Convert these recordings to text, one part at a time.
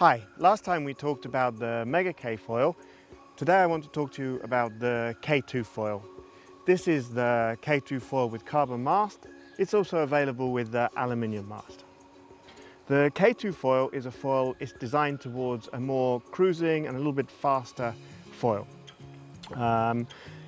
Hi, last time we talked about the Mega K foil. Today I want to talk to you about the K2 foil. This is the K2 foil with carbon mast. It's also available with the aluminium mast. The K2 foil is a foil it's designed towards a more cruising and a little bit faster foil.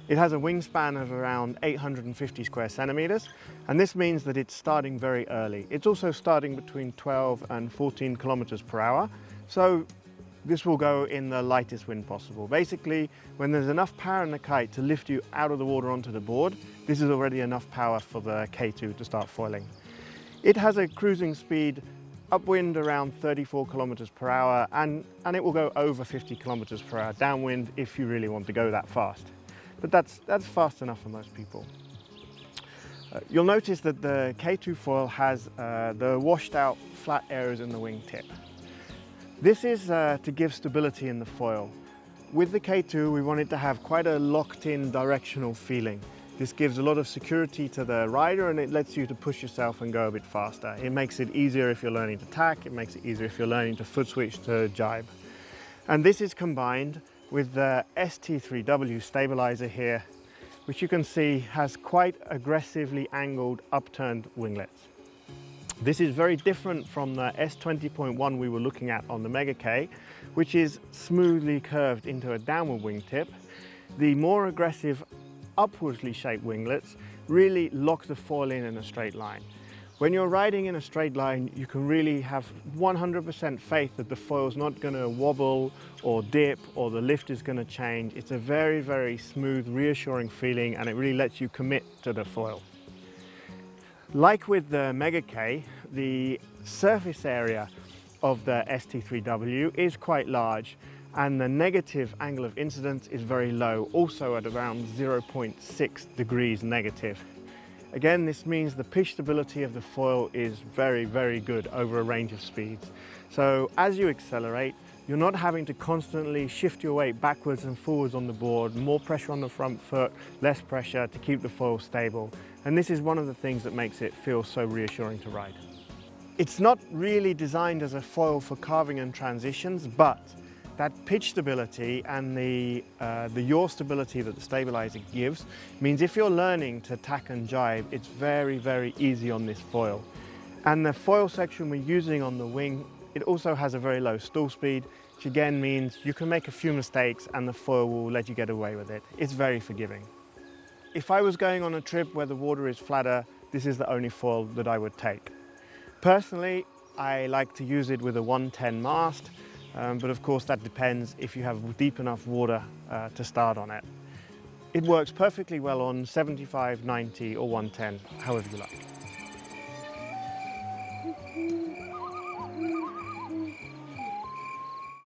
It has a wingspan of around 850 square centimeters, and this means that it's starting very early. It's also starting between 12 and 14 kilometers per hour. So this will go in the lightest wind possible. Basically, when there's enough power in the kite to lift you out of the water onto the board, this is already enough power for the K2 to start foiling. It has a cruising speed upwind around 34 kilometers per hour, and it will go over 50 kilometers per hour downwind if you really want to go that fast. But that's fast enough for most people. You'll notice that the K2 foil has the washed out flat areas in the wingtip. This is to give stability in the foil. With the K2, we want it to have quite a locked-in directional feeling. This gives a lot of security to the rider, and it lets you to push yourself and go a bit faster. It makes it easier if you're learning to tack, it makes it easier if you're learning to foot switch to jibe. And this is combined with the ST3W stabilizer here, which you can see has quite aggressively angled upturned winglets. This is very different from the S20.1 we were looking at on the Mega K, which is smoothly curved into a downward wingtip. The more aggressive upwardly shaped winglets really lock the foil in a straight line. When you're riding in a straight line, you can really have 100% faith that the foil's not going to wobble or dip or the lift is going to change. It's a very, very smooth, reassuring feeling, and it really lets you commit to the foil. Like with the Mega K, the surface area of the ST3W is quite large, and the negative angle of incidence is very low, also at around 0.6 degrees negative. Again, this means the pitch stability of the foil is very, very good over a range of speeds. So as you accelerate, you're not having to constantly shift your weight backwards and forwards on the board, more pressure on the front foot, less pressure to keep the foil stable. And this is one of the things that makes it feel so reassuring to ride. It's not really designed as a foil for carving and transitions, but that pitch stability and the yaw stability that the stabilizer gives means if you're learning to tack and jibe, it's very, very easy on this foil. And the foil section we're using on the wing, it also has a very low stall speed, which again means you can make a few mistakes and the foil will let you get away with it. It's very forgiving. If I was going on a trip where the water is flatter, this is the only foil that I would take. Personally, I like to use it with a 110 mast, but of course that depends if you have deep enough water to start on it. It works perfectly well on 75, 90 or 110, however you like.